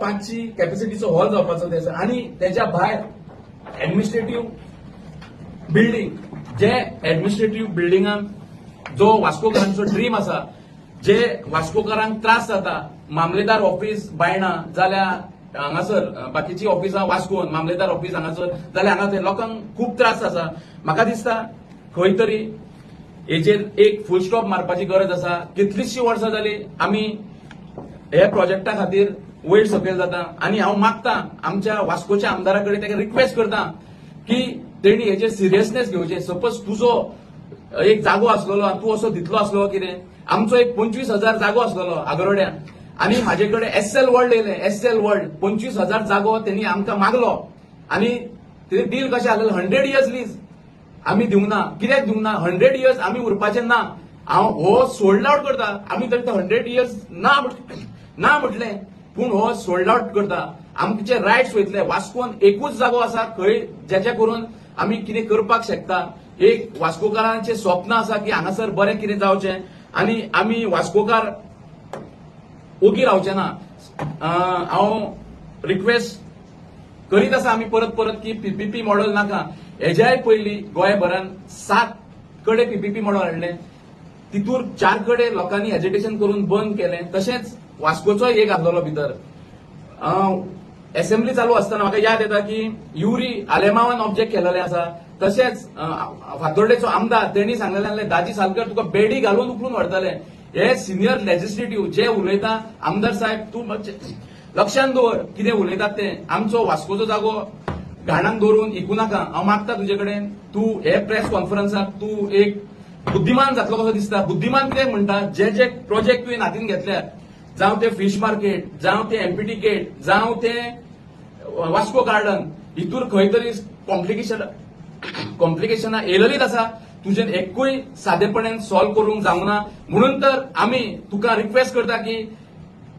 5ची कॅपॅसिटीचो hall जावपाचो ते आणि त्याच्या भायर ऍडमिनिस्ट्रेटिव्ह बिल्डिंग जे ऍडमिनिस्ट्रेटिव्ह बिल्डिंगांत जो वास्कोकारांचो ड्रीम आसा जे वास्कोकारांक त्रास जाता मामलेदार ऑफिस बायणा जाल्यार हांगासर बाकीची ऑफिसां वास्कोन मामलेदार ऑफिस हांगासर जाल्यार हांगा लोकांक खूब त्रास आसा. म्हाका दिसता खंय तरी हेजेर एक फुल स्टॉप मारपाची गरज आसा. कितलींशीं वर्सां जाली आमी हे प्रोजेक्टा खातीर वयर सकयल जाता आनी हांव मागता आमच्या वास्कोच्या आमदारा कडेन ताका रिक्वेस्ट करता की तेणी हेजेर सिरियसनेस घेवचें. सपोज तुजो एक जागो आसलेलो तूं असो दितलो आसलो कितें आमचो एक 25,000 जागो आसलेलो आगरोड्यान आनी म्हाजे कडेन एसएल वर्ल्ड येयलें. एसएल वर्ल्ड 25,000 जागो तेणी आमकां मागलो आनी ते डील कशें आसलेलें 100 इयर्स लीज आमी दिवंक ना. कित्याक दिवंक ना 100 इयर्स आमी उरपाचें ना. हांव हो सोल्ड आउट करता. आमी तर 100 इयर्स ना म्हटलें पूण हो सोल्ड आउट करता. आमचे रायट्स वयतले. वास्कोन एकूच जागो आसा खंय जेचे करून आमी कितें करपाक शकता. एक वास्कोकारांचें स्वप्न आसा की हांगासर बरें कितें जावचें आनी आमी वास्कोकार ओगी रावचे ना. हांव रिक्वेस्ट करीत आसा आमी परत परत की पीपीपी मॉडेल नाका. हेज्याय पयलीं गोंयभरान 7 कडेन पीपीपी मॉडेल हाडलें. तितूर 4 कडेन लोकांनी हेजिटेशन करून बंद केलें. तशेंच वास्कोचोय एक आसलेलो भितर. असेंब्ली चालू आसतना म्हाका याद येता की युरी आलेमावान ऑब्जेक्ट केलेलें आसा. तशेंच फातोर्डेचो आमदार तेणी सांगलेलें दाजी सालकर तुका बेडी घालून उखलून व्हरतले. हे सिनियर लेजिस्लेटिव्ह जे उलयता आमदार साहेब तूं लक्षांत दवर कितें उलयतात तें. आमचो वास्कोचो जागो घाणाक दवरून इकू नाका. हांव मागता तुजे कडेन तूं हे प्रेस कॉन्फरन्साक तूं एक बुद्धिमान जातलो कसो दिसता. बुद्धिमान कितें म्हणटा जे जे प्रोजेक्ट तुवें हातीन घेतल्यात जावं ते फिश मार्केट जावं ते एमपीटी गेट जावं ते वास्को गार्डन हितूर खंय तरी कॉम्प्लिकेशनां येयलेलीच आसा. तुजें एकूय सादेपणान सॉल्व करूंक जावंक ना. म्हणून तर आमी तुका रिक्वेस्ट करता की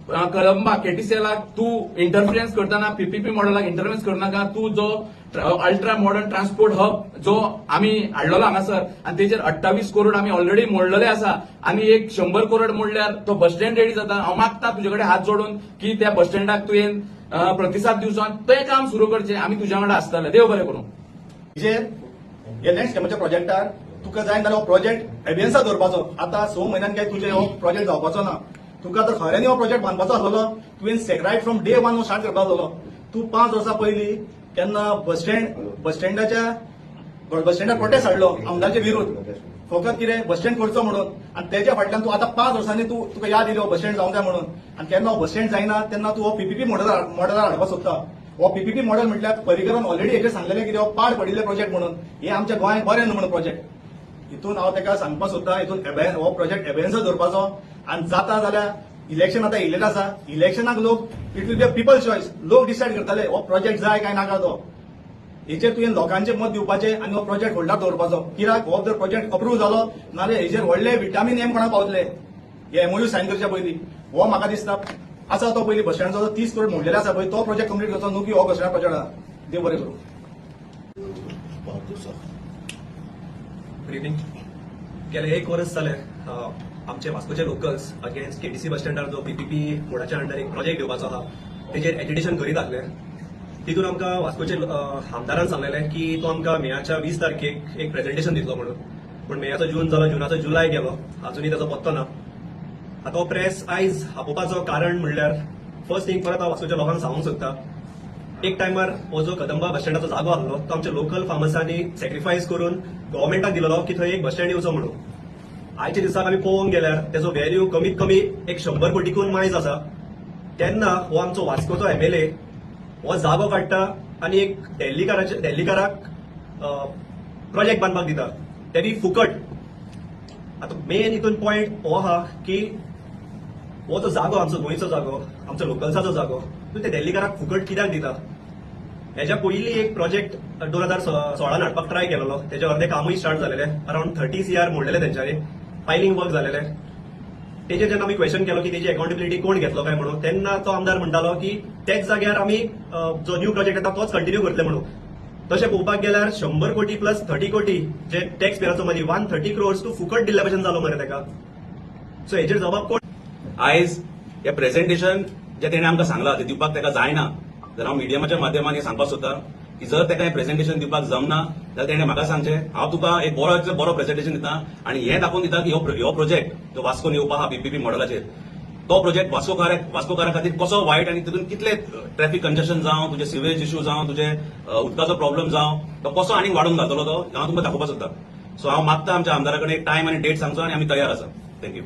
कळंबा केटीसीएलाक तूं इंटरफिरन्स करतना पीपीपी मॉडेलाक इंटरफिरन्स करनाका. तूं जो अल्ट्रा मॉडर्न ट्रान्सपोर्ट हब जो आमी हाडलेलो हांगासर आनी तेजेर 28 करोड आमी ऑलरेडी मोडलेले आसा आनी एक 100 करोड मोडल्यार तो बस स्टँड रेडी जाता. हांव मागता तुजे कडेन हात जोडून की त्या बस स्टँडाक तुवें प्रतिसाद दिवचो आनी तें काम सुरू करचें. आमी तुज्या वांगडा आसतले. देव बरें करूं. हे लँड स्कॅमाच्या प्रोजेक्टार तुका जाय जाल्यार हो प्रोजेक्ट एबियन्सा दवरपाचो. आतां 6 म्हयन्यान काय तुजे हो प्रोजेक्ट जावपाचो ना. तुका जर खऱ्यांनी हो प्रोजेक्ट बांदपाचो आसलो तुवें रायट फ्रॉम डे 1 हो स्टार्ट करपाक आसलो. तूं 5 वर्सां पयलीं केन्ना बस स्टँडार प्रोटेस्ट हाडलो आमदाराचे विरोध फकत कितें बस स्टँड करचो म्हणून आनी तेच्या फाटल्यान तूं आतां 5 वर्सांनी तुका याद येयलो बस स्टँड जावंक जाय म्हणून आनी केन्ना हो बस स्टँड जायना तेन्ना तूं हो पीपीपी मॉडेलार हाडपाक सोदता. हो पीपीपी मॉडेल म्हटल्यार पर्रीकरान ऑलरेडी हेचेर सांगलेलें कितें हो पाड पडिल्ले प्रोजेक्ट म्हणून. हे आमच्या गोंयांत बरें न्हू म्हणून प्रोजेक्ट. हितून हांव ताका सांगपाक सोदता हितून हो प्रोजेक्ट एबियन्सा दवरपाचो आनी जाता जाल्यार इलेक्शन आतां येयलेलें आसा. इलेक्शनाक लोक it will be a people choice. लोक डिसायड करतले हो प्रोजेक्ट जाय काय नाका तो. हेचेर तुवें लोकांचे मत दिवपाचें आनी हो प्रोजेक्ट होल्डार दवरपाचो. कित्याक हो जर प्रोजेक्ट अप्रूव्ह जालो नाल्यार हेचेर व्हडले विटामीन एम कोणाक पावतले हे एमओयू सायन करच्या पयलीं. हो म्हाका दिसता आसा तो पयलीं बस स्टँडचो 30 करोड मोडलेले आसा पळय तो प्रोजेक्ट कंप्लीट करचो न्हू की हो बस स्टँड प्रोजेक्ट आसा. देव बरें करूं. Good evening. गेले 1 वर्स जाले आमचे वास्कोचे लोकल्स अगेन्स्ट केटीसी बस स्टँडार जो पीपीपी मोडाच्या अंडर एक प्रोजेक्ट घेवपाचो आहा तेजेर एजिटेशन करीत आसले. तितून आमकां वास्कोचे आमदारान सांगलेलें की तो आमकां मेयाच्या 20 तारखेक एक प्रेझेंटेशन दितलो म्हणून. पूण मेयाचो जून जालो जुनाचो जुलय गेलो अजुनूय ताचो पत्तो ना. आतां हो प्रेस आयज आपोवपाचो कारण म्हणल्यार फर्स्ट थिंग परत हांव वास्कोच्या लोकांक सांगूंक सोदता एक टायमार हो जो कदंबा बस स्टँडाचो जागो आसलो तो आमच्या लोकल फार्मर्सांनी सॅक्रिफायस करून गव्हर्मेंटाक दिलेलो की थंय एक बस स्टँड येवचो म्हणून. आयच्या दिसाक आमी पळोवंक गेल्यार तेजो व्हॅल्यू कमीत कमी एक 100 कोटीकून मायज आसा. तेन्ना हो आमचो वास्कोचो एमएलए हो जागो काडटा आनी एक देल्लीकाराक प्रोजेक्ट बांदपाक दिता तेरी फुकट. आतां मेन हितून पॉयंट हो आहा की हो जो जागो आमचो गोंयचो जागो आमचो लोकल्साचो जागो तूं ते देल्लीकाराक फुकट कित्याक दिता. हेच्या पयलीं एक प्रोजेक्ट 2016 हाडपाक ट्राय केलेलो तेजे अर्दे कामूय स्टार्ट जालेलें. अराउंड 30 CR मोडलेले तेंच्यांनी. फायलिंग वर्क जालेले. तेजेर जेन्ना आमी क्वेश्चन केलो की तेजी अकाउंटेबिलिटी कोण घेतलो काय म्हणून तेन्ना तो आमदार म्हणटालो की तेच जाग्यार आमी जो न्यू प्रोजेक्ट येता तोच कंटिन्यू करतले म्हणून. तशें पळोवपाक गेल्यार 100 कोटी प्लस 30 कोटी जे टॅक्स पेयराचो मनी 130 crores तूं फुकट दिल्ल्या भशेन जालो मरे तेका. सो हेजेर जबाब कोण. आयज हे प्रेझेंटेशन जे तेणे आमकां सांगलां ते दिवपाक ताका जायना जाल्यार हांव मिडियमाच्या माध्यमान हे सांगपाक सोदतां की जर ताका हें प्रेझेंटेशन दिवपाक जमना जाल्यार तेणे म्हाका सांगचें, हांव तुका एक बरो प्रेझेंटेशन दितां आणि हें दाखोवन दिता की हो प्रोजेक्ट जो वास्कोन येवपा हा पीपीपी मॉडेलाचेर तो प्रोजेक्ट वास्कोकारा खातीर कसो वायट आणि तितून कितले ट्रॅफिक कंजेशन जावं, तुजे सिवेज इश्यू जावं, तुजे उदकाचो प्रॉब्लेम जावं, तो कसो आनीक वाडून घातलो तो हांव तुमकां दाखोवपाक सोदतां. सो हांव मागता आमच्या आमदारा कडेन एक टायम आनी डेट सांगचो आणि आमी तयार आसा. थँक्यू.